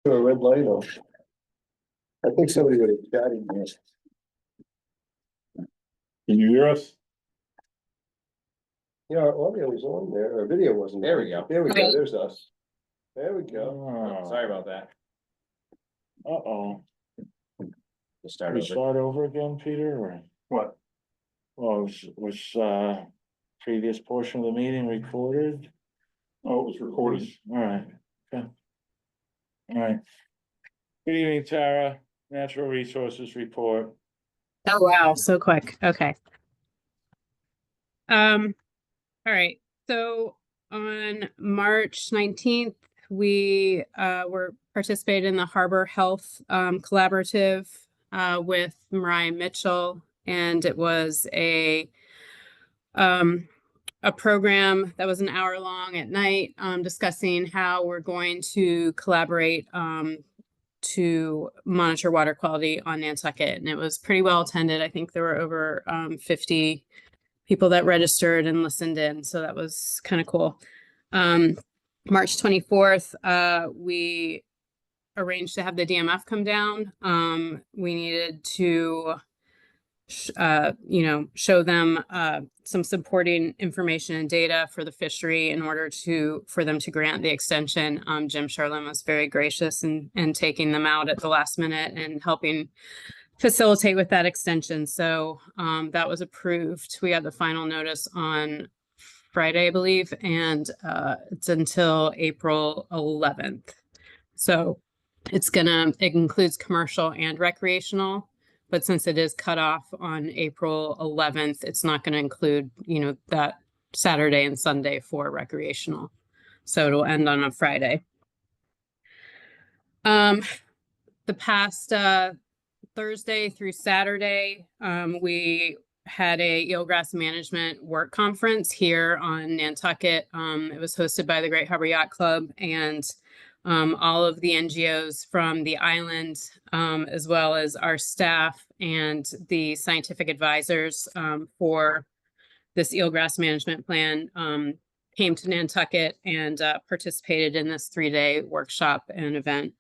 A red light on. I think somebody would have chatting here. Can you hear us? Yeah, our audio was on there, our video wasn't. There we go. There we go, Okay. there's us. There we go. Oh, Sorry about that. Uh-oh. We'll start We over. start over again, Peter, or? What? Well, was previous portion of the meeting recorded? Oh, it was recorded. All right, okay. All right. Good evening, Tara. Natural Resources Report. Oh, wow. So quick. Okay. All right. So on March 19th, we were participating in the Harbor Health Collaborative with Mariah Mitchell, and it was a program that was an hour long at night, discussing how we're going to collaborate to monitor water quality on Nantucket. And it was pretty well attended. I think there were over 50 people that registered and listened in. So that was kind of cool. March 24th, we arranged to have the DMF come down. We needed to show them some supporting information and data for the fishery in order for them to grant the extension. Jim Sherlin was very gracious in taking them out at the last minute and helping facilitate with that extension. So that was approved. We got the final notice on Friday, I believe, and it's until April 11th. So it includes commercial and recreational. But since it is cut off on April 11th, it's not going to include, that Saturday and Sunday for recreational. So it'll end on a Friday. The past Thursday through Saturday, we had a eelgrass management work conference here on Nantucket. It was hosted by the Great Harbor Yacht Club and all of the NGOs from the island, as well as our staff and the scientific advisors for this eelgrass management plan came to Nantucket and participated in this 3-day workshop and event,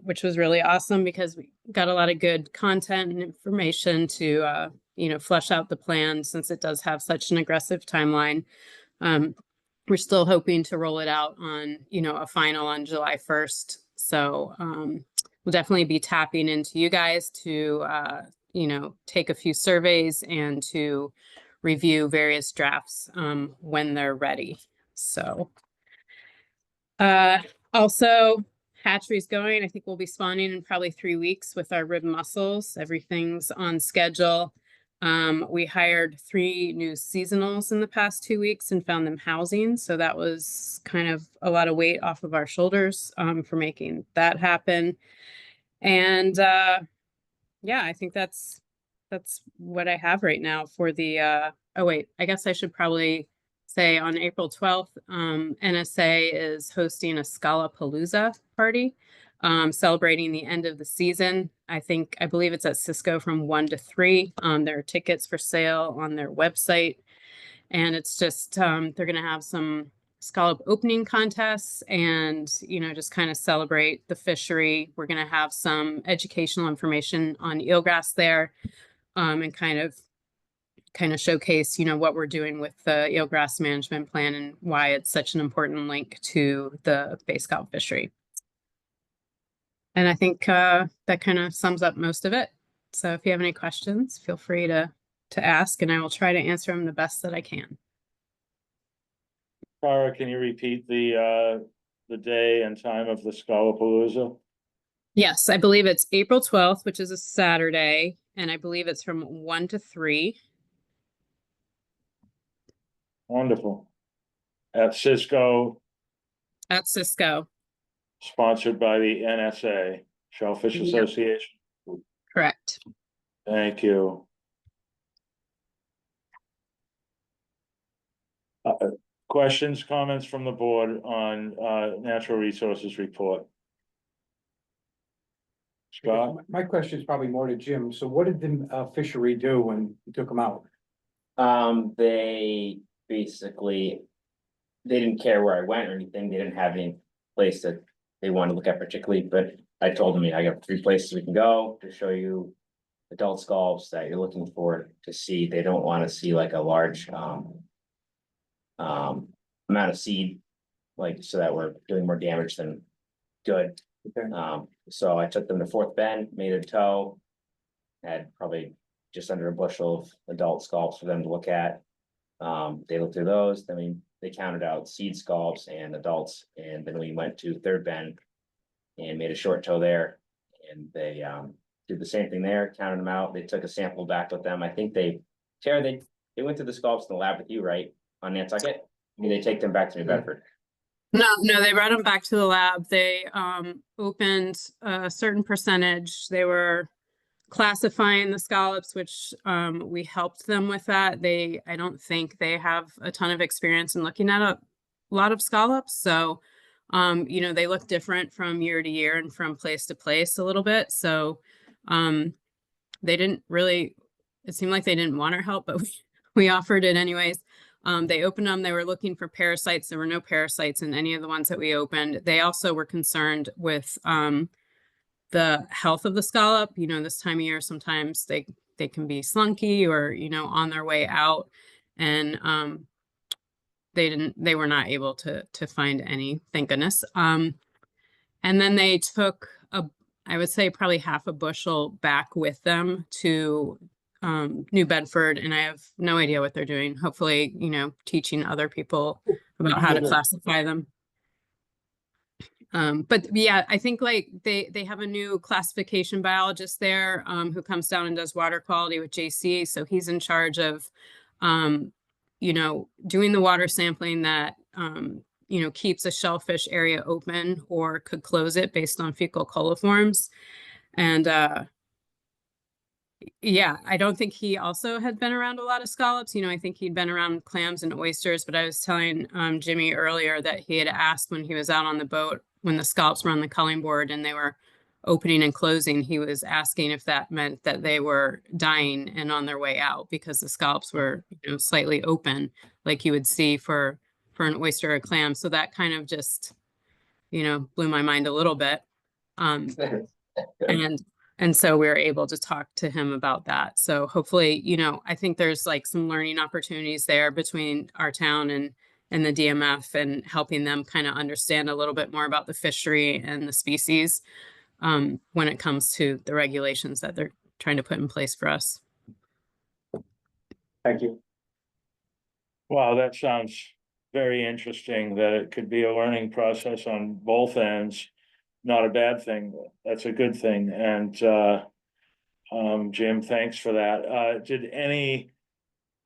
which was really awesome because we got a lot of good content and information to, flesh out the plan since it does have such an aggressive timeline. We're still hoping to roll it out on, a final on July 1st. So we'll definitely be tapping into you guys to, take a few surveys and to review various drafts when they're ready. So also hatchery's going. I think we'll be spawning in probably 3 weeks with our rib mussels. Everything's on schedule. We hired 3 new seasonals in the past 2 weeks and found them housing. So that was kind of a lot of weight off of our shoulders for making that happen. And I think that's what I have right now for the, oh wait, I guess I should probably say on April 12th, NSA is hosting a Scalapalooza party. Celebrating the end of the season. I believe it's at Cisco from 1 to 3. There are tickets for sale on their website. And it's just, they're going to have some scallop opening contests and, just kind of celebrate the fishery. We're going to have some educational information on eelgrass there and kind of showcase, what we're doing with the eelgrass management plan and why it's such an important link to the bay scallop fishery. And I think that kind of sums up most of it. So if you have any questions, feel free to ask, and I will try to answer them the best that I can. Tara, can you repeat the day and time of the Scalapalooza? Yes, I believe it's April 12th, which is a Saturday, and I believe it's from 1 to 3. Wonderful. At Cisco. At Cisco. Sponsored by the NSA, Shellfish Yep. Association. Correct. Thank you. Questions, comments from the board on natural resources report? Scott? My question is probably more to Jim. So what did the fishery do when you took them out? They basically, they didn't care where I went or anything. They didn't have any place to they wanted to look at particularly, but I told them, I got 3 places we can go to show you adult scallops that you're looking for to see. They don't want to see like a large amount of seed, like so that we're doing more damage than good. Okay. So I took them to Fourth Bend, made a tow, had probably just under a bushel of adult scallops for them to look at. They looked through those, then they counted out seed scallops and adults, and then we went to Third Bend and made a short tow there, and they did the same thing there, counted them out. They took a sample back with them. I think Tara, they went to the scallops in the lab with you, right, on Nantucket? I mean, they take them back to New Bedford. No, they brought them back to the lab. They opened a certain percentage. They were classifying the scallops, which we helped them with that. I don't think they have a ton of experience in looking at a lot of scallops. So, you know, they look different from year to year and from place to place a little bit. So they didn't really, it seemed like they didn't want our help, but we offered it anyways. They opened them, they were looking for parasites. There were no parasites in any of the ones that we opened. They also were concerned with the health of the scallop. You know, this time of year, sometimes they can be slunky or, you know, on their way out. And they were not able to find any, thank goodness. And then they took I would say probably half a bushel back with them to New Bedford, and I have no idea what they're doing. Hopefully, you know, teaching other people about how to classify them. But yeah, I think like they have a new classification biologist there who comes down and does water quality with JC. So he's in charge of, you know, doing the water sampling that, you know, keeps a shellfish area open or could close it based on fecal coliforms. And yeah, I don't think he also had been around a lot of scallops. You know, I think he'd been around clams and oysters, but I was telling Jimmy earlier that he had asked when he was out on the boat, when the scallops were on the culling board and they were opening and closing, he was asking if that meant that they were dying and on their way out because the scallops were, you know, slightly open, like you would see for an oyster or clam. So that kind of just, you know, blew my mind a little bit. And so we were able to talk to him about that. So hopefully, you know, I think there's like some learning opportunities there between our town and the DMF and helping them kind of understand a little bit more about the fishery and the species when it comes to the regulations that they're trying to put in place for us. Thank you. Wow, that sounds very interesting, that it could be a learning process on both ends. Not a bad thing. That's a good thing. And Jim, thanks for that. Did any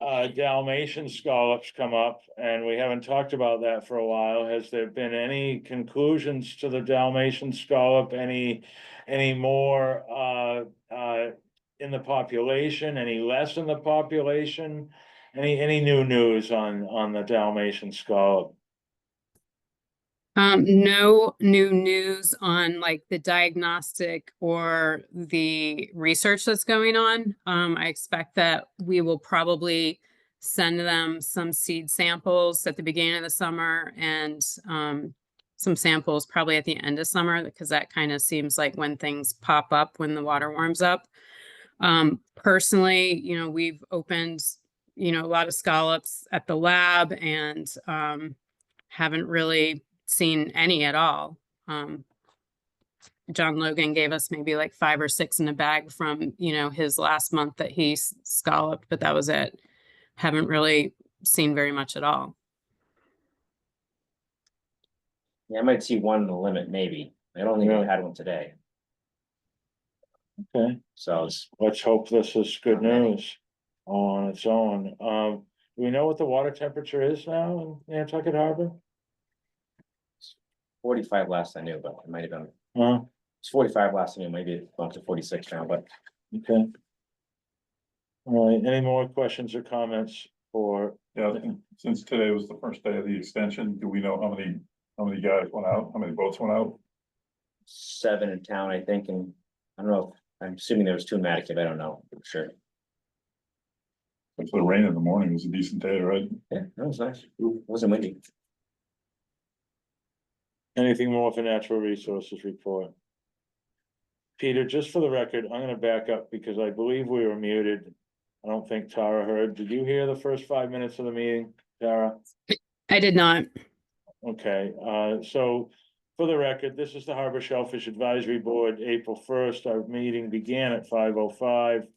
Dalmatian scallops come up? And we haven't talked about that for a while. Has there been any conclusions to the Dalmatian scallop? Any more in the population? Any less in the population? Any new news on the Dalmatian scallop? No new news on like the diagnostic or the research that's going on. I expect that we will probably send them some seed samples at the beginning of the summer and some samples probably at the end of summer, because that kind of seems like when things pop up when the water warms up. Personally, you know, we've opened, you know, a lot of scallops at the lab and haven't really seen any at all. John Logan gave us maybe like 5 or 6 in a bag from, you know, his last month that he scalloped, but that was it. Haven't really seen very much at all. Yeah, I might see one in the limit, maybe. I don't think Yeah. I've had one today, Okay, so it's let's hope this is good news on its own. Do we know what the water temperature is now in Nantucket Harbor? 45 last I knew, but it might have been, Huh? it's 45 last I knew, maybe it's gone to 46 now, but Okay. All right, any more questions or comments for? Yeah, since today was the first day of the extension, do we know how many guys went out, how many boats went out? 7 in town, I think, and I don't know, I'm assuming there was 2 in Mattocket, I don't know, for sure. But for the rain in the morning, it was a decent day, right? Yeah, that was nice. It wasn't windy. Anything more for natural resources report? Peter, just for the record, I'm gonna back up because I believe we were muted. I don't think Tara heard. Did you hear the first 5 minutes of the meeting, Tara? I did not. Okay, so for the record, this is the Harbor Shellfish Advisory Board, April 1st. Our meeting began at 5:05.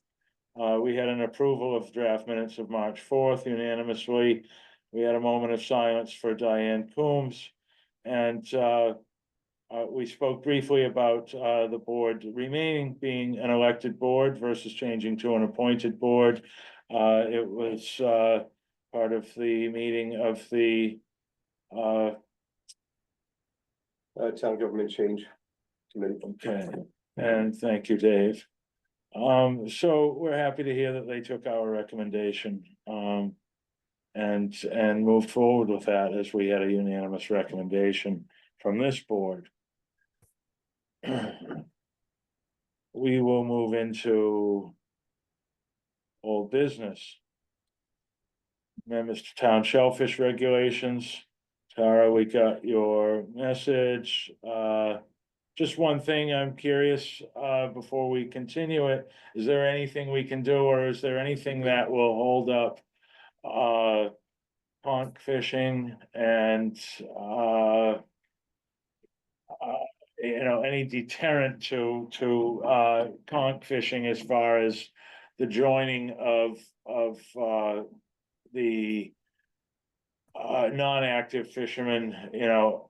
We had an approval of draft minutes of March 4th unanimously. We had a moment of silence for Diane Coombs. And we spoke briefly about the board remaining being an elected board versus changing to an appointed board. It was part of the meeting of the Town government change committee. okay, and thank you, Dave. So we're happy to hear that they took our recommendation, and moved forward with that as we had a unanimous recommendation from this board. We will move into old business. Amendments to town shellfish regulations. Tara, we got your message. Just one thing I'm curious, before we continue it, is there anything we can do, or is there anything that will hold up conch fishing and any deterrent to conch fishing as far as the joining of the non-active fishermen,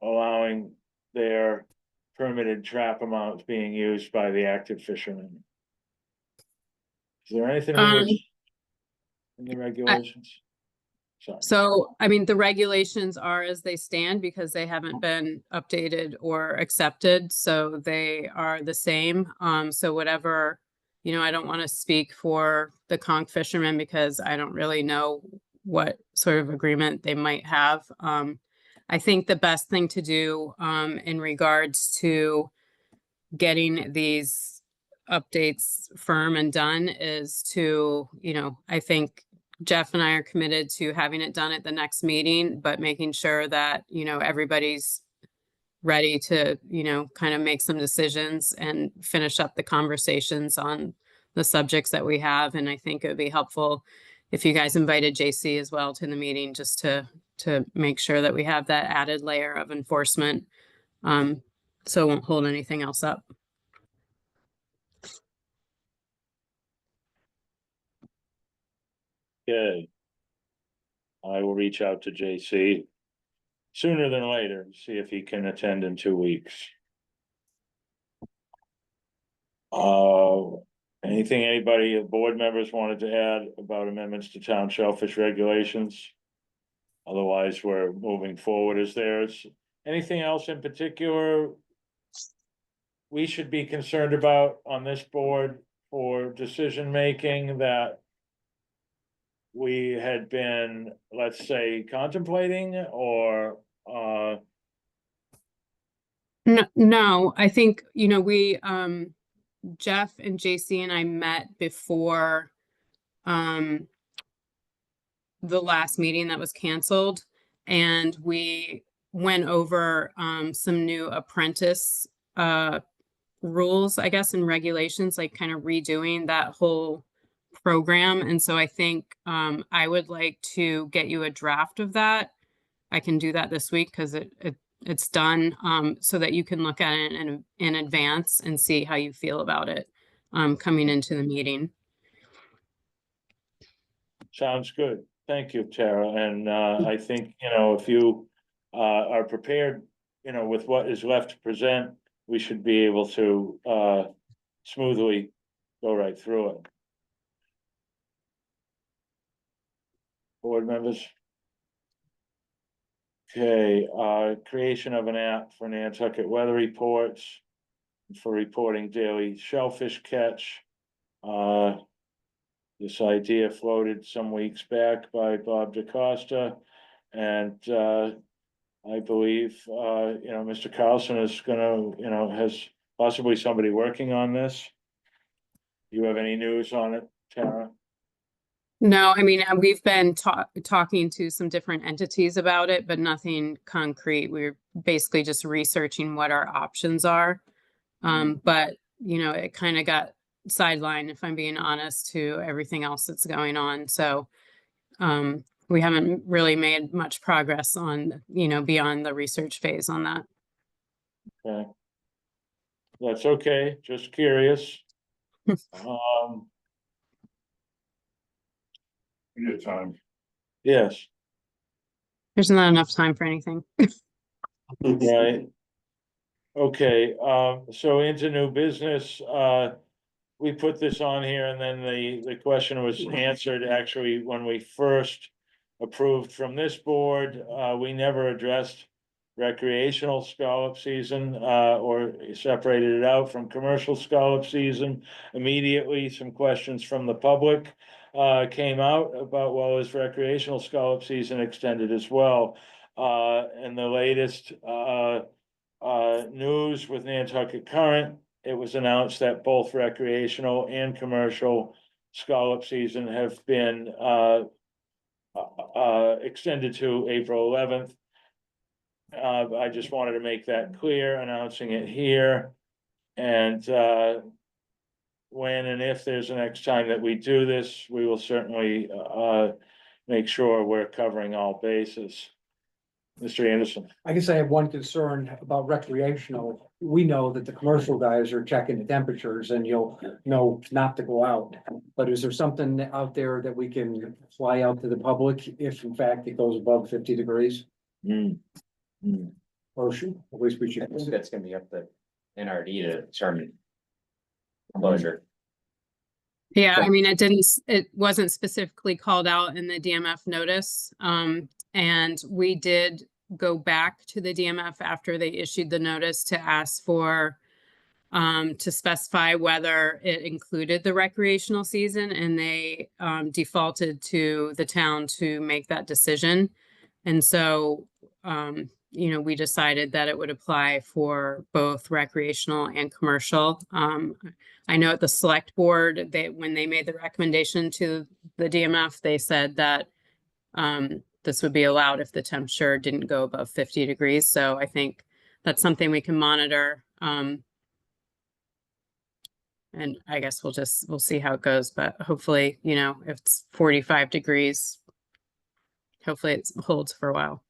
allowing their permitted trap amounts being used by the active fishermen. Is there anything in the regulations? Sorry. So, I mean, the regulations are as they stand because they haven't been updated or accepted, so they are the same. So whatever, I don't want to speak for the conch fishermen because I don't really know what sort of agreement they might have. I think the best thing to do, in regards to getting these updates firm and done is to, I think Jeff and I are committed to having it done at the next meeting, but making sure that, everybody's ready to, kind of make some decisions and finish up the conversations on the subjects that we have. And I think it would be helpful if you guys invited JC as well to the meeting, just to make sure that we have that added layer of enforcement. So it won't hold anything else up. Okay. I will reach out to JC sooner than later, see if he can attend in 2 weeks. Anything anybody, board members wanted to add about amendments to town shellfish regulations? Otherwise, we're moving forward. Is there's anything else in particular we should be concerned about on this board for decision-making that we had been, let's say, contemplating or, No, I think, we, Jeff and JC and I met before, the last meeting that was canceled, and we went over, some new apprentice, rules, I guess, and regulations, like kind of redoing that whole program. And so I think, I would like to get you a draft of that. I can do that this week because it's done, so that you can look at it in advance and see how you feel about it, coming into the meeting. sounds good. Thank you, Tara. And, I think, if you, are prepared, with what is left to present, we should be able to, smoothly go right through it. Board members? Okay, creation of an app for Nantucket weather reports, for reporting daily shellfish catch. This idea floated some weeks back by Bob DaCosta, and I believe Mr. Carlson is gonna, has possibly somebody working on this. You have any news on it, Tara? No, I mean, we've been talking to some different entities about it, but nothing concrete. We're basically just researching what our options are. But you know, it kind of got sidelined, if I'm being honest, to everything else that's going on. So we haven't really made much progress on, you know, beyond the research phase on that. Okay. That's okay, just curious. We get time. Yes, There's not enough time for anything. right. Okay, so into new business, we put this on here and then the question was answered actually when we first approved from this board. We never addressed recreational scallop season, or separated it out from commercial scallop season. Immediately, some questions from the public, came out about, well, is recreational scallop season extended as well? And the latest, news with Nantucket Current, it was announced that both recreational and commercial scallop season have been extended to April 11th. I just wanted to make that clear, announcing it here. And when and if there's the next time that we do this, we will certainly make sure we're covering all bases. Mr. Anderson. I guess I have one concern about recreational. We know that the commercial guys are checking the temperatures and you'll know not to go out. But is there something out there that we can fly out to the public if in fact it goes above 50 degrees? Or should, at least we I should. think that's gonna be up to NRD to determine closure. Yeah, I mean, it wasn't specifically called out in the DMF notice. And we did go back to the DMF after they issued the notice to ask for, to specify whether it included the recreational season, and they, defaulted to the town to make that decision. And so, you know, we decided that it would apply for both recreational and commercial. I know at the select board, when they made the recommendation to the DMF, they said that this would be allowed if the temperature didn't go above 50 degrees. So I think that's something we can monitor. And I guess we'll see how it goes, but hopefully, you know, if it's 45 degrees, hopefully it holds for a while.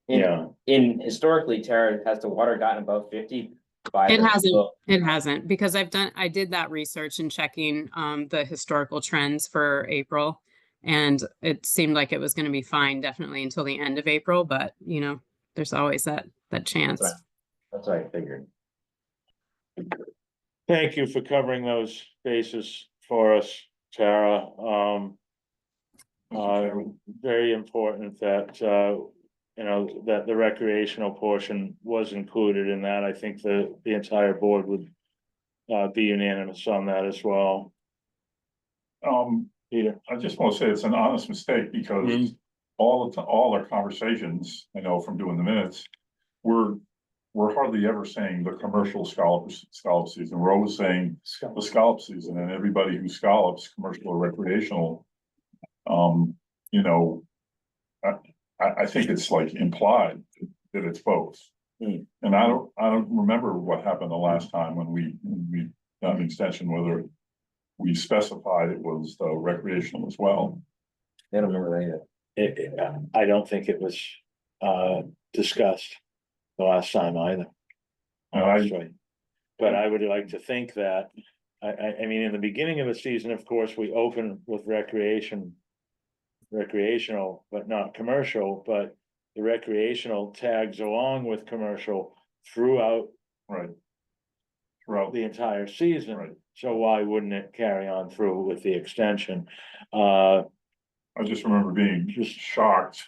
Yeah. In historically, Tara, has the water gotten above 50? It hasn't, because I did that research and checking the historical trends for April. And it seemed like it was going to be fine definitely until the end of April, but you know, there's always that chance. That's what I figured. Thank you for covering those bases for us, Tara. Very important that, you know, that the recreational portion was included in that. I think the entire board would be unanimous on that as well. Peter. I just want to say it's an honest mistake because all our conversations, I know from doing the minutes, we're hardly ever saying the commercial scallop season. We're always saying the scallop season, and everybody who scallops, commercial or recreational, you know, I think it's like implied that it's both. And I don't remember what happened the last time when we done an extension, whether we specified it was recreational as well. I don't remember that either. I don't think it was discussed the last time either. Honestly. But I would like to think that, I mean, in the beginning of the season, of course, we open with recreational, but not commercial, but the recreational tags along with commercial throughout the entire season. Right. So why wouldn't it carry on through with the extension? I just remember being just shocked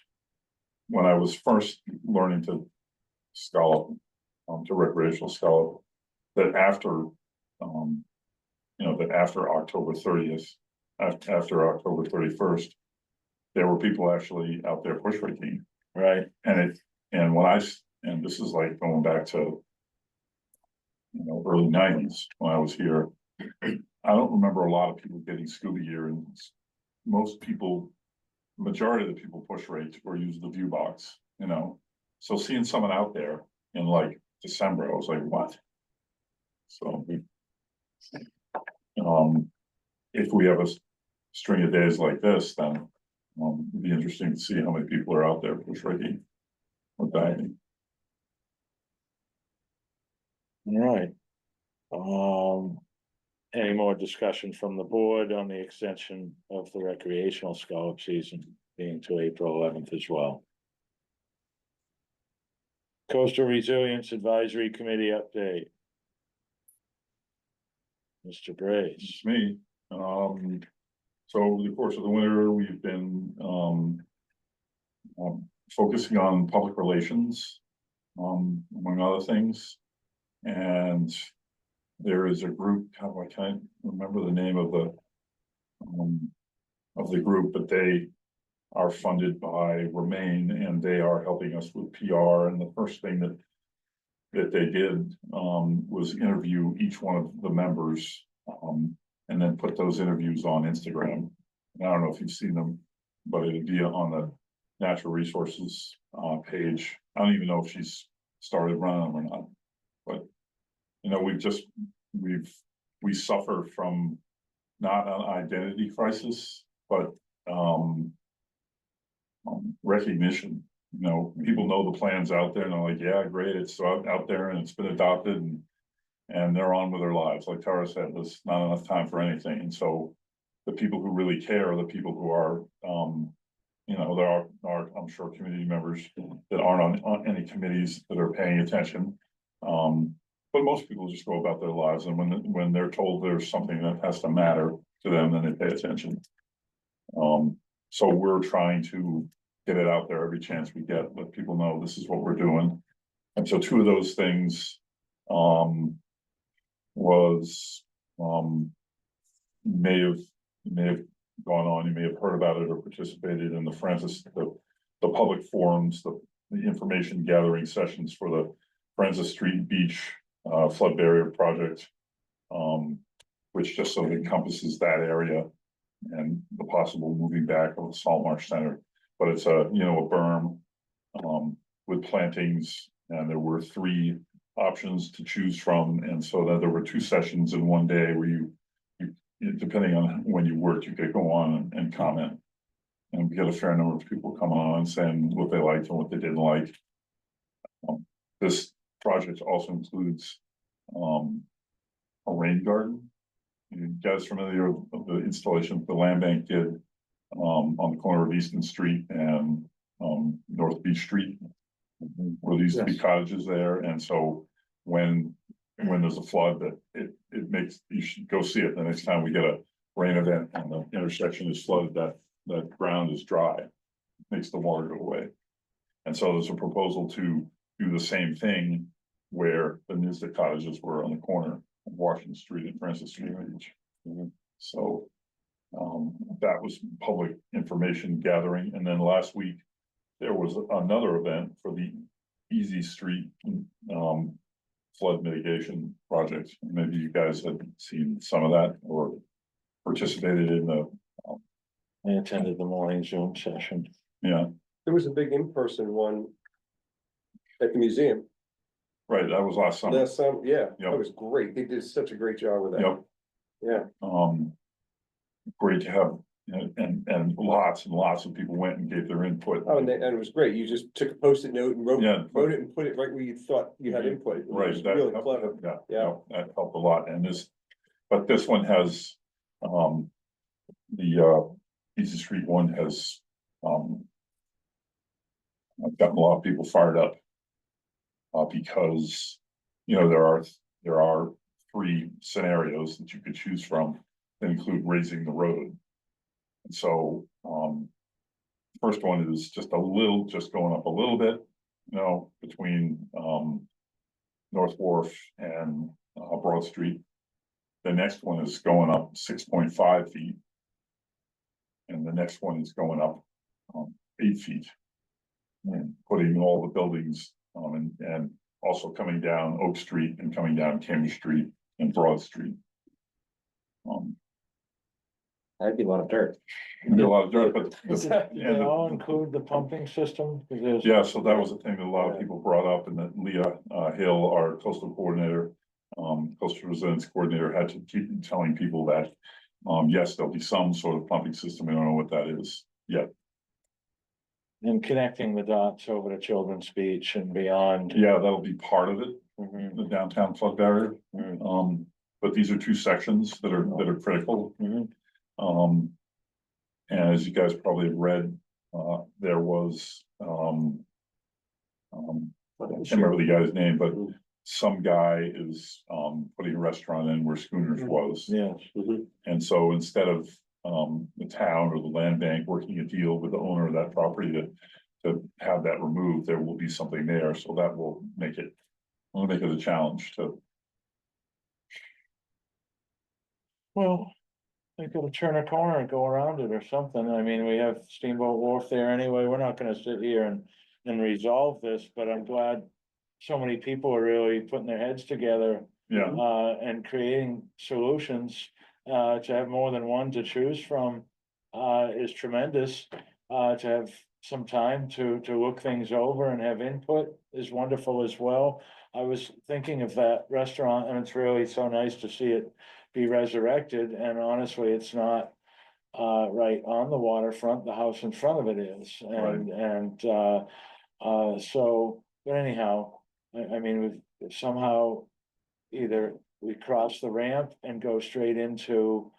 when I was first learning to scallop, to recreational scallop, that after, you know, that after October 30th, after October 31st, there were people actually out there bush raking. Right. And this is like going back to, you know, early 90s when I was here. I don't remember a lot of people getting scuba gear and most people, majority of the people push rate or use the view box, you know? So seeing someone out there in like December, I was like, what? So. If we have a string of days like this, then, it'd be interesting to see how many people are out there push raking. Or diving. All right. Any more discussion from the board on the extension of the recreational scallop season being to April 11th as well? Coastal Resilience Advisory Committee update. Mr. Brace. It's me. So over the course of the winter, we've been, focusing on public relations, among other things. And there is a group, how I can't remember the name of the group, but they are funded by Remain and they are helping us with PR. And the first thing that they did, was interview each one of the members, and then put those interviews on Instagram. And I don't know if you've seen them, but it'd be on the natural resources page. I don't even know if she's started running them or not, but you know, we suffer from not an identity crisis, but recognition. You know, people know the plans out there and they're like, yeah, great, it's out there and it's been adopted and they're on with their lives. Like Tara said, there's not enough time for anything. And so the people who really care are the people who are, you know, there are, I'm sure, community members that aren't on any committees that are paying attention. But most people just go about their lives, and when they're told there's something that has to matter to them, then they pay attention. So we're trying to get it out there every chance we get, let people know this is what we're doing. And so two of those things, was, may have gone on, you may have heard about it or participated in the public forums, the information gathering sessions for the Francis Street Beach flood barrier project, which just sort of encompasses that area and the possible moving back of the Salt Marsh Center. But it's a berm with plantings, and there were 3 options to choose from. And so that there were 2 sessions in one day where you depending on when you worked, you could go on and comment. And we get a fair number of people coming on and saying what they liked and what they didn't like. This project also includes a rain garden. You guys familiar with the installation the land bank did on the corner of Easton Street and North Beach Street, where these big cottages there. And so when there's a flood, that it makes, you should go see it the next time we get a rain event and the intersection is flooded, that ground is dry, makes the water go away. And so there's a proposal to do the same thing where the Nizda cottages were on the corner of Washington Street and Francis Street. So that was public information gathering. And then last week there was another event for the Easy Street flood mitigation project. Maybe you guys had seen some of that or participated in the. I attended the morning Zoom session. Yeah, There was a big in-person one at the museum right, that was last summer. last summer. Yeah, Yep. that was great. They did such a great job with that. Yep. Yeah. Great to have, and lots and lots of people went and gave their input. Oh, and it was great. You just took a Post-it note and wrote it and put it right where you thought you had input. It was Right, that really helped, clever. yeah, that helped a lot. And but this one has, the Easy Street one has, I've gotten a lot of people fired up. Because, there are 3 scenarios that you could choose from that include raising the road. And so, first one is just going up a little bit, between, North Wharf and Broad Street. The next one is going up 6.5 feet. And the next one is going up 8 feet. And putting all the buildings, and also coming down Oak Street and coming down Cambridge Street and Broad Street. That'd be a lot of dirt. There'd be a lot of dirt, but. Do they all include the pumping system? 'Cause there's- Yeah, so that was the thing that a lot of people brought up, and that Leah Hill, our coastal coordinator, coastal resilience coordinator, had to keep telling people that. Yes, there'll be some sort of pumping system. I don't know what that is yet. And connecting the dots over to Children's Beach and beyond. Yeah, that'll be part of it, Mhm, the downtown flood barrier. mhm, But these are two sections that are critical. mhm. And as you guys probably have read, there was, I can't remember the guy's name, but some guy is, putting a restaurant in where Schooners was. Yes. And so instead of, the town or the land bank working a deal with the owner of that property to have that removed, there will be something there, so that will make it a challenge to. Well, they gotta turn a corner and go around it or something. I mean, we have Steamboat Wharf there anyway. We're not gonna sit here and resolve this, but I'm glad so many people are really putting their heads together, Yeah, and creating solutions. To have more than one to choose from, is tremendous. To have some time to look things over and have input is wonderful as well. I was thinking of that restaurant, and it's really so nice to see it be resurrected, and honestly, it's not. Right on the waterfront, the house in front of it is, so, but anyhow, I mean, we've somehow. Either we cross the ramp and go straight into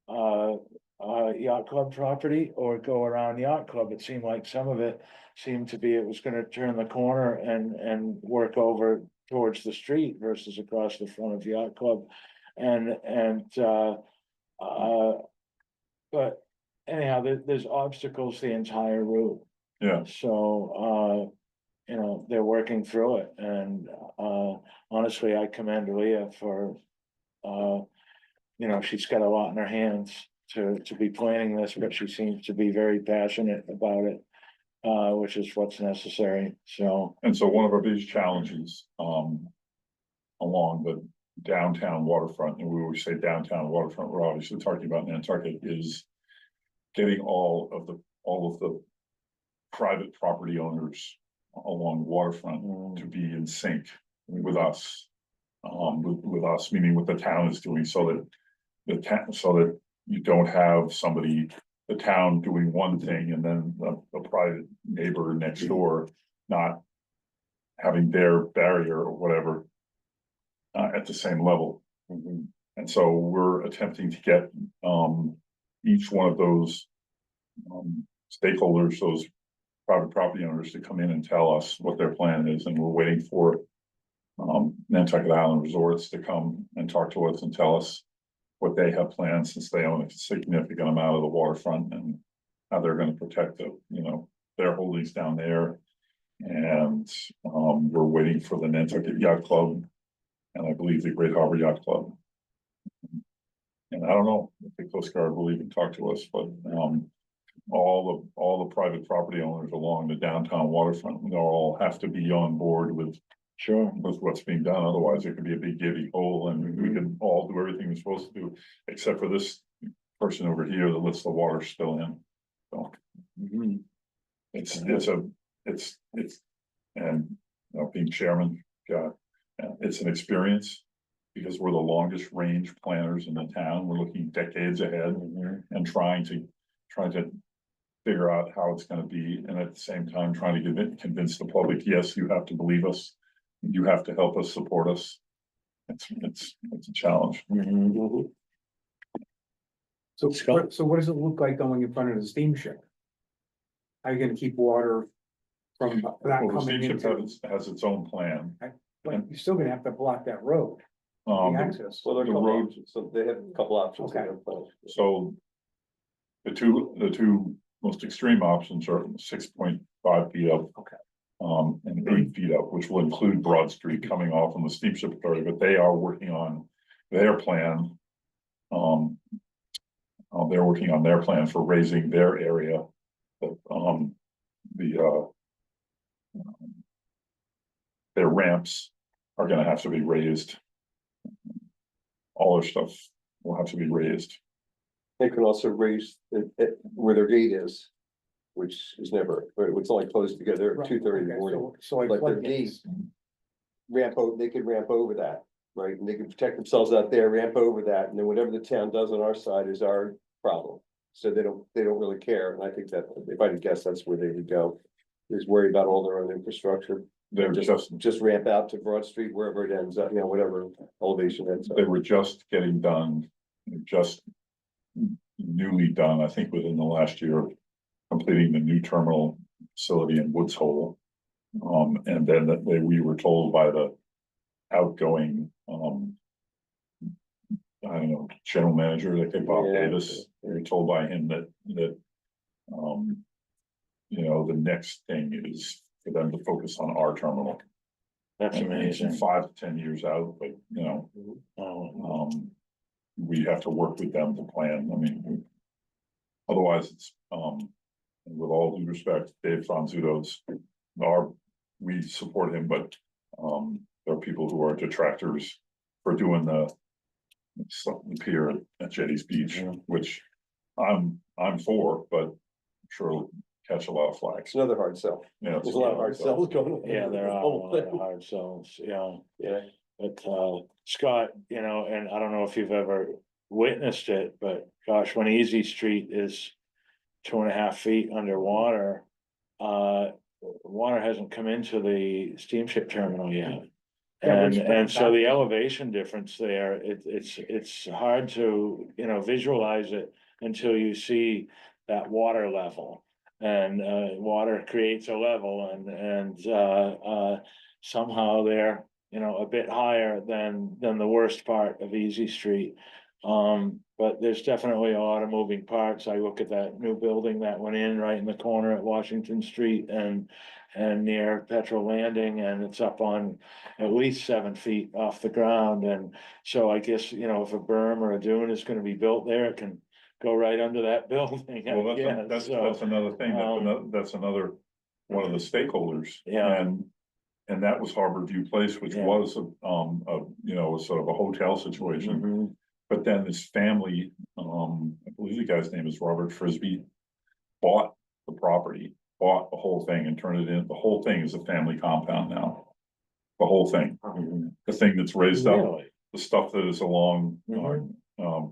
yacht club property, or go around yacht club. It seemed like some of it seemed to be, it was gonna turn the corner and work over towards the street versus across the front of yacht club. But anyhow, there's obstacles the entire route. yeah, So, they're working through it, and, honestly, I commend Leah for, she's got a lot in her hands to be planning this, but she seems to be very passionate about it, which is what's necessary, so. and so one of our biggest challenges, along the downtown waterfront, and we always say downtown waterfront, we're obviously talking about Nantucket, is getting all of the private property owners along the waterfront to be in sync with us. With us, meaning what the town is doing, so that you don't have the town doing one thing and then a private neighbor next door not having their barrier or whatever at the same level. And so we're attempting to get each one of those stakeholders, those private property owners, to come in and tell us what their plan is, and we're waiting for Nantucket Island Resorts to come and talk to us and tell us what they have planned, since they own a significant amount of the waterfront, and how they're gonna protect their holdings down there. And we're waiting for the Nantucket Yacht Club, and I believe the Great Harbor Yacht Club. And I don't know if the Coast Guard will even talk to us, but all the private property owners along the downtown waterfront, they'll all have to be on board with what's being done. Otherwise, it could be a big gaping hole, and we can all do everything we're supposed to do, except for this person over here that lets the water spill in. So and being chairman, it's an experience, because we're the longest range planners in the town. We're looking decades ahead and trying to figure out how it's gonna be, and at the same time trying to convince the public, yes, you have to believe us, you have to help us, support us. It's a challenge. So what does it look like going in front of the steamship? How are you gonna keep water from that Well, the coming steamship into, has its own plan. but you're still gonna have to block that road, the access. Well, there are a The couple road- options, so they have a couple options. Okay. So the two most extreme options are 6.5 feet up. Okay. And 8 feet up, which will include Broad Street coming off from the steamship authority, but they are working on their plan. They're working on their plan for raising their area. Their ramps are gonna have to be raised. All their stuff will have to be raised. They can also raise it where their gate is, which is never, but it's only closed together at 2:30 in the Okay, morning. so like But their floodgates. They could ramp over that, right? And they could protect themselves out there, ramp over that, and then whatever the town does on our side is our problem. So they don't really care, and I think that, if I had to guess, that's where they would go. Is worry about all their own infrastructure, They're just ramp out to Broad Street, wherever it ends up, whatever elevation ends up. they were just getting done, just newly done, I think within the last year, completing the new terminal facility in Woods Hole. And then we were told by the outgoing, I don't know, general manager, I think Bob Yeah. Davis, we were told by him that, the next thing is for them to focus on our terminal. That's And it's amazing. 5 to 10 years out, but, Oh, we have to work with them to plan, I mean. Otherwise, it's, with all due respect, Dave Fonzuto's, we support him, but, there are people who are detractors for doing the pier at Jetty's Beach, Yeah. which I'm for, but I'm sure it'll catch a lot of flack. It's another hard sell. Yeah, There's a lot of hard sells going on. yeah, there are a Whole lot of thing. hard sells, yeah. Yeah, But Scott, and I don't know if you've ever witnessed it, but gosh, when Easy Street is 2.5 feet underwater. Water hasn't come into the steamship terminal yet. Yeah, And so the elevation difference there, it's hard to, visualize it until you see that water level. And water creates a level and somehow they're, a bit higher than the worst part of Easy Street. But there's definitely a lot of moving parts. I look at that new building that went in right in the corner at Washington Street and near Petrol Landing, and it's up on at least 7 feet off the ground. And so I guess, if a berm or a dune is gonna be built there, it can go right under that building. I Well, guess. that's So, another thing, that's another one of the stakeholders. Yeah. And that was Harbor View Place, which Yeah. was a sort of a hotel situation. mhm, But then this family, I believe the guy's name is Robert Frisbee, bought the property, bought the whole thing and turned it in. The whole thing is a family compound now. The whole thing, the thing that's raised up, Really? the stuff that is along, Mhm.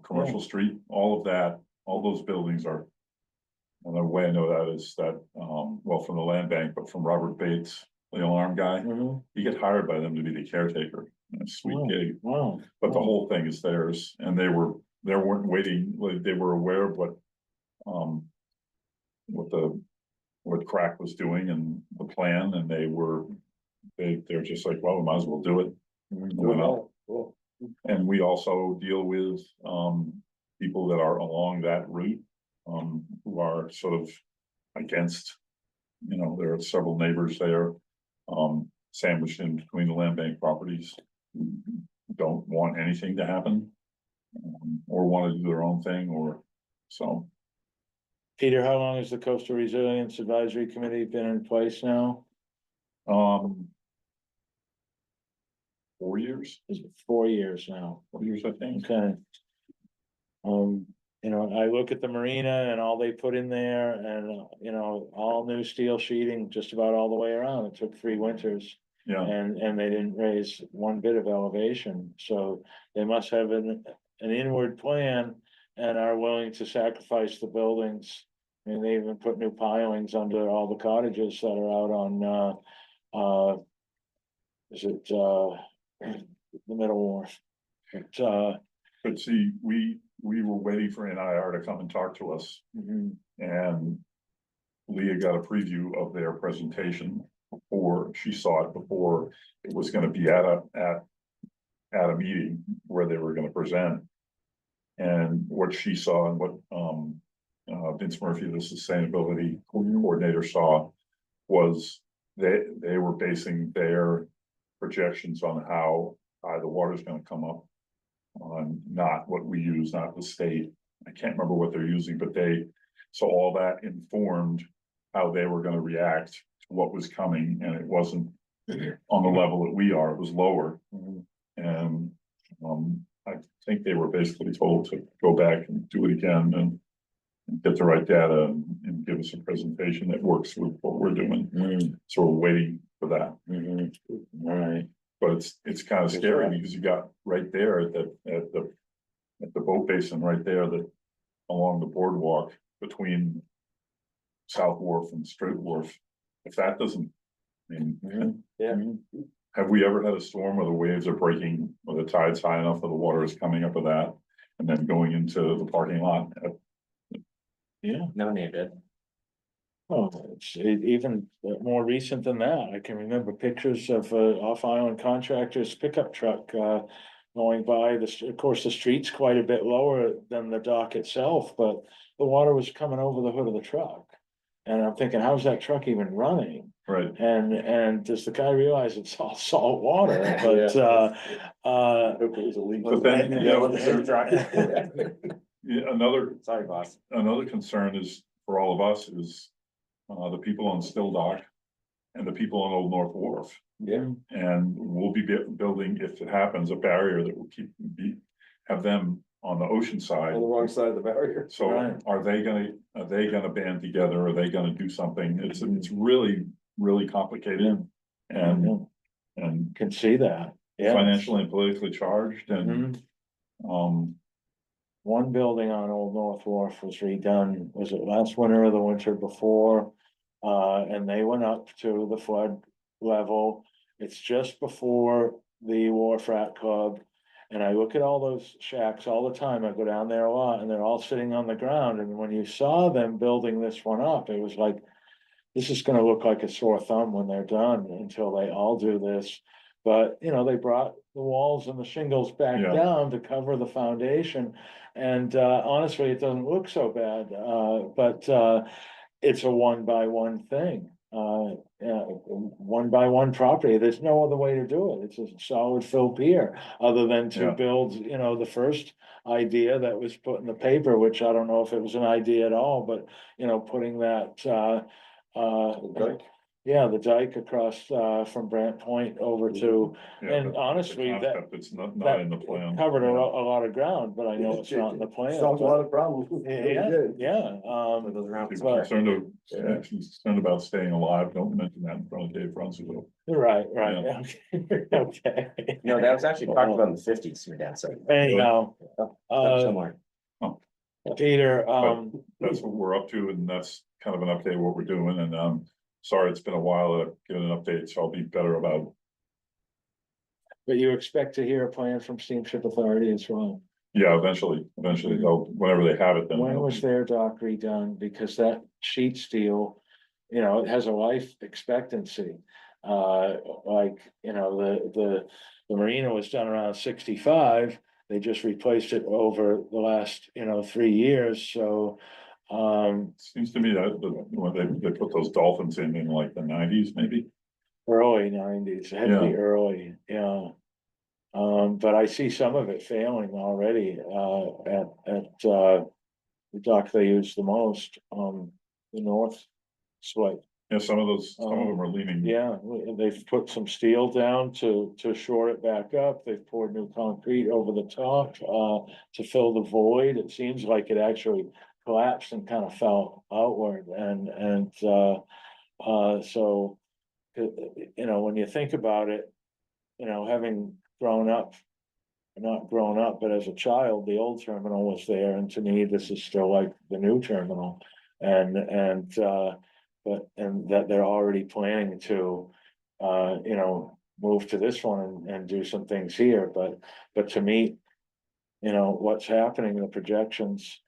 Commercial Street, all of that, all those buildings are. And the way I know that is that, from the land bank, but from Robert Bates, the alarm guy, mhm. he get hired by them to be the caretaker. A sweet Wow. gig. Wow. But the Wow. whole thing is theirs, and they weren't waiting, like, they were aware of what Crack was doing and the plan, and they're just like, well, we might as well do it. And went out. Cool. And we also deal with, people that are along that route, who are sort of against, there are several neighbors there, sandwiched in between the land bank properties, who don't want anything to happen, or want to do their own thing, or so. Peter, how long has the Coastal Resilience Advisory Committee been in place now? 4 years, Is it 4 years now? 4 years, I think. Okay. I look at the marina and all they put in there and, all new steel sheeting just about all the way around. It took 3 winters. Yeah, And they didn't raise one bit of elevation, so they must have an inward plan and are willing to sacrifice the buildings. And they even put new pilings under all the cottages that are out on, is it, the Middle Wharf? but see, we were waiting for NIR to come and talk to us, mhm, and Leah got a preview of their presentation before she saw it, before it was gonna be at a meeting where they were gonna present. And what she saw and what, Vince Murphy, the sustainability coordinator, saw was they were basing their projections on how high the water's gonna come up, on not what we use, not the state. I can't remember what they're using, but so all that informed how they were gonna react to what was coming, and it wasn't on the level that we are, it was lower. mhm. And, I think they were basically told to go back and do it again and get the right data and give us a presentation that works with what we're doing. So we're waiting for that. All right. But it's kind of scary because you got right there at the boat basin right there that along the boardwalk between South Wharf and Straight Wharf. If that doesn't, I mean, Yeah. have we ever had a storm where the waves are breaking or the tide's high enough that the water is coming up with that and then going into the parking lot? Yeah. No name did. Oh, it's even more recent than that. I can remember pictures of off-island contractors pickup truck going by. This, of course, the street's quite a bit lower than the dock itself, but the water was coming over the hood of the truck. And I'm thinking, how's that truck even running? Right. And does the guy realize it's all salt water? But Hope it was a leak. But then, you know, another Sorry, boss. another concern is for all of us is the people on Still Dock and the people on Old North Wharf. Yeah. And we'll be building, if it happens, a barrier that will have them on the ocean side. On the wrong side of the barrier. So Right. are they gonna band together? Are they gonna do something? It's really, really complicated and can see that. Yeah. financially and politically charged and, Mhm. One building on Old North Wharf was redone, was it last winter or the winter before? And they went up to the flood level. It's just before the Wharf Rat Club. And I look at all those shacks all the time. I go down there a lot and they're all sitting on the ground. And when you saw them building this one up, it was like, this is gonna look like a sore thumb when they're done until they all do this. But, you know, they brought the walls and the shingles back Yeah. down to cover the foundation. And honestly, it doesn't look so bad, but it's a one by one thing. One by one property, there's no other way to do it, it's a solid fill pier, other than to Yeah. build, you know, the first idea that was put in the paper, which I don't know if it was an idea at all, but, you know, putting that, Okay. yeah, the dike across, from Brant Point over to, yeah, and the honestly, that. concept, it's not that in the plan. Covered a Yeah. lot of ground, but I know it's not in the plan. Solves a but- lot of problems. Yeah, Those around. People but- concerned about staying alive, don't mention that in front of Dave Runcible. right, okay. No, that was actually talked about in the fifties, your dad said. Anyhow, Somewhere. Peter, That's what we're up to, and that's kind of an update of what we're doing, and sorry, it's been a while to get an update, so I'll be better about. but you expect to hear a plan from Steamship Authority as well. Yeah, eventually, they'll, whenever they have it, then. When they'll was be- their dock redone? Because that sheet steel, you know, it has a life expectancy. Like, you know, the marina was done around 65. They just replaced it over the last, you know, 3 years, so. Seems to me that when they put those dolphins in like the nineties, maybe. Early 90s, it had to be Yeah. early, yeah. But I see some of it failing already, at the dock they use the most, the north slope. Yeah, some of them are leaning. Yeah, they've put some steel down to shore it back up. They've poured new concrete over the top, to fill the void. It seems like it actually collapsed and kind of fell outward and, so. You know, when you think about it, you know, having grown up. Not grown up, but as a child, the old terminal was there, and to me, this is still like the new terminal. But that they're already planning to, you know, move to this one and do some things here, but to meet. You know, what's happening, the projections.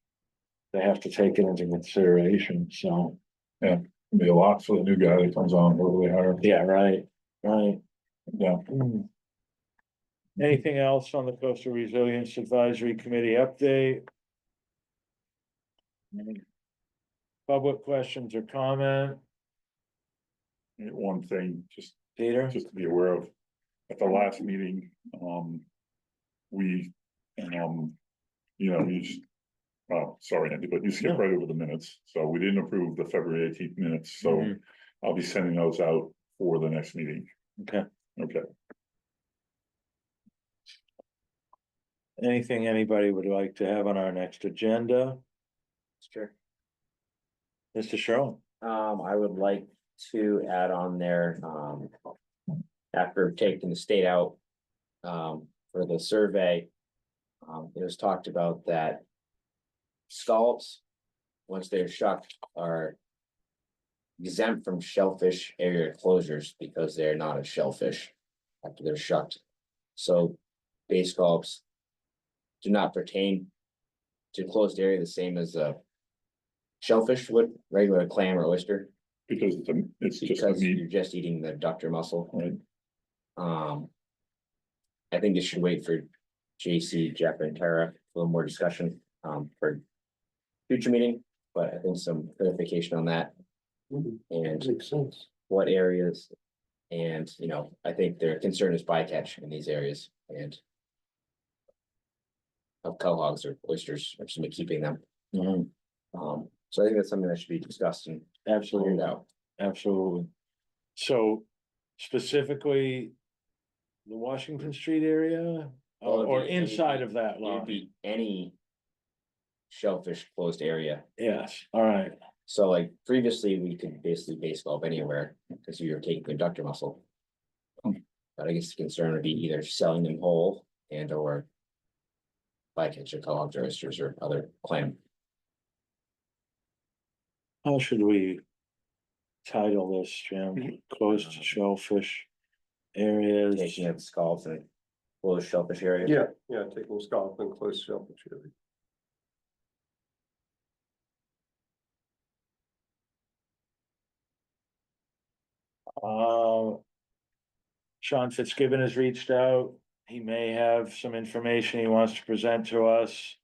They have to take it into consideration, so. Be a lot for the new guy that comes on, whoever they hire. Yeah, right. Yeah, Anything else on the Coastal Resilience Advisory Committee update? Any public questions or comment, one thing, Peter? just to be aware of, at the last meeting, we, you know, sorry, Andy, but you skipped No. right over the minutes, so we didn't approve the February 18th minutes, so Mhm. I'll be sending those out for the next meeting. Okay. Okay, Anything anybody would like to have on our next agenda? Sure. Mr. Sherlin? I would like to add on there, after taking the state out, for the survey. It was talked about that scallops, once they're shucked, are exempt from shellfish area closures because they're not a shellfish after they're shucked. So bay scallops do not pertain to closed area the same as a shellfish would, regular clam or oyster, Because it's just a because meat, you're just eating the ductor muscle. right? I think this should wait for JC, Jeff and Tara, a little more discussion, for future meeting, but I think some clarification on that and Makes sense. what areas. And, you know, I think their concern is bycatch in these areas and of cohogs or oysters, or somebody keeping them. So I think that's something that should be discussed and figured Absolutely, out. absolutely. So specifically, the Washington Street area, Well, it'd or be- it'd inside be- of that It'd line? be any shellfish closed area. Yes, all right, So like previously, we could basically base golf anywhere because you were taking the ductor muscle. But I guess the concern would be either selling them whole and or bycatch or cohogs or oysters or other clam. how should we title this, Jim? Close to shellfish areas? Taking of scallops and closed shellfish area. Yeah, taking scallop and close shellfish. Area. Sean Fitzgibbon has reached out. He may have some information he wants to present to us.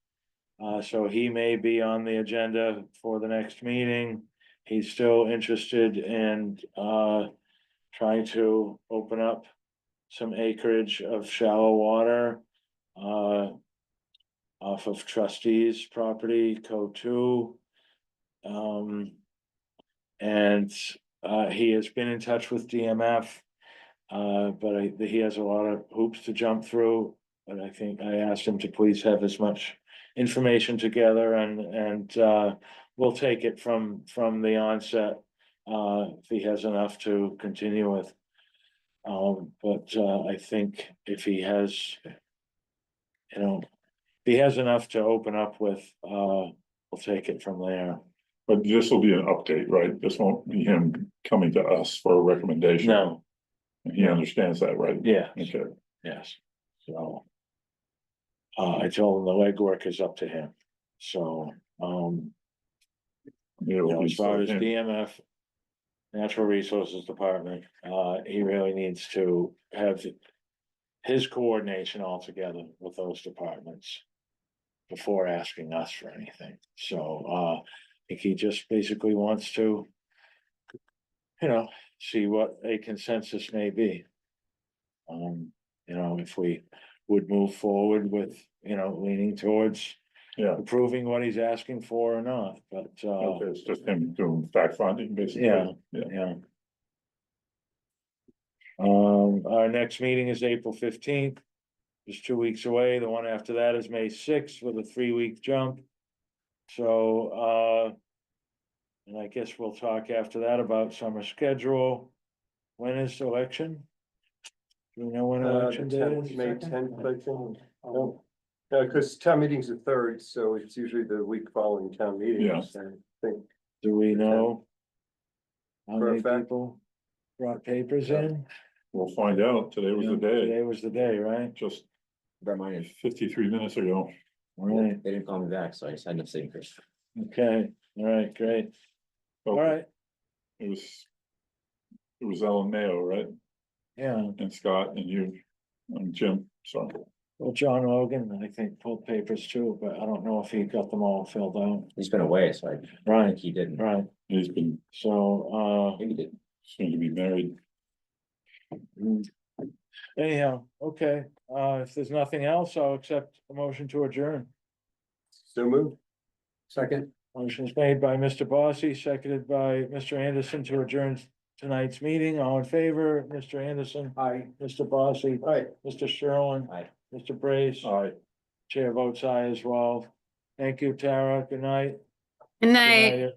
So he may be on the agenda for the next meeting. He's still interested in, trying to open up some acreage of shallow water, off of trustees' property, code 2. And, he has been in touch with DMF. But he has a lot of hoops to jump through, but I think I asked him to please have as much information together and we'll take it from the onset. If he has enough to continue with. But I think if he has, you know, if he has enough to open up with, we'll take it from there. But this will be an update, right? This won't be him coming to us for a recommendation. No, And he understands that, right? yeah, Okay, yes, so. I told him the legwork is up to him, so, yeah, you know, we'll as far be as him. DMF. Natural Resources Department, he really needs to have his coordination all together with those departments. Before asking us for anything, so, I think he just basically wants to. You know, see what a consensus may be. You know, if we would move forward with, you know, leaning towards Yeah, approving what he's asking for or not, but, okay, it's just him doing fact finding, basically. Yeah. Yeah, yeah. Our next meeting is April 15th. Just 2 weeks away. The one after that is May 6th with a 3-week jump. So, and I guess we'll talk after that about summer schedule. When is election? Do we know when election day is? May 10th, I think. Oh, because town meeting's the 3rd, so it's usually the week following town meeting. Yeah. So I think Do we know? How For a many fact. people brought papers in? we'll find out. Today was the day, Today was the day, right? just Reminder, 53 minutes ago. Right, they didn't call me back, so I just had no signatures. okay, all right, great, all right, It was Ellen Mayo, right? yeah. And Scott and you, and Jim, sorry. Well, John Logan, I think, pulled papers too, but I don't know if he got them all filled out. He's been away, so I Right, think he didn't. right, He's been so, Maybe he did. soon to be married. anyhow, okay, if there's nothing else, I'll accept a motion to adjourn. so moved. Second, Motion's made by Mr. Bossy, seconded by Mr. Anderson to adjourn tonight's meeting. All in favor, Mr. Anderson, aye. Mr. Bossy, All right. Mr. Sherlin. Aye. Mr. Brace. Aye. Chair votes aye as well. Thank you, Tara. Good night. Good Good night. night.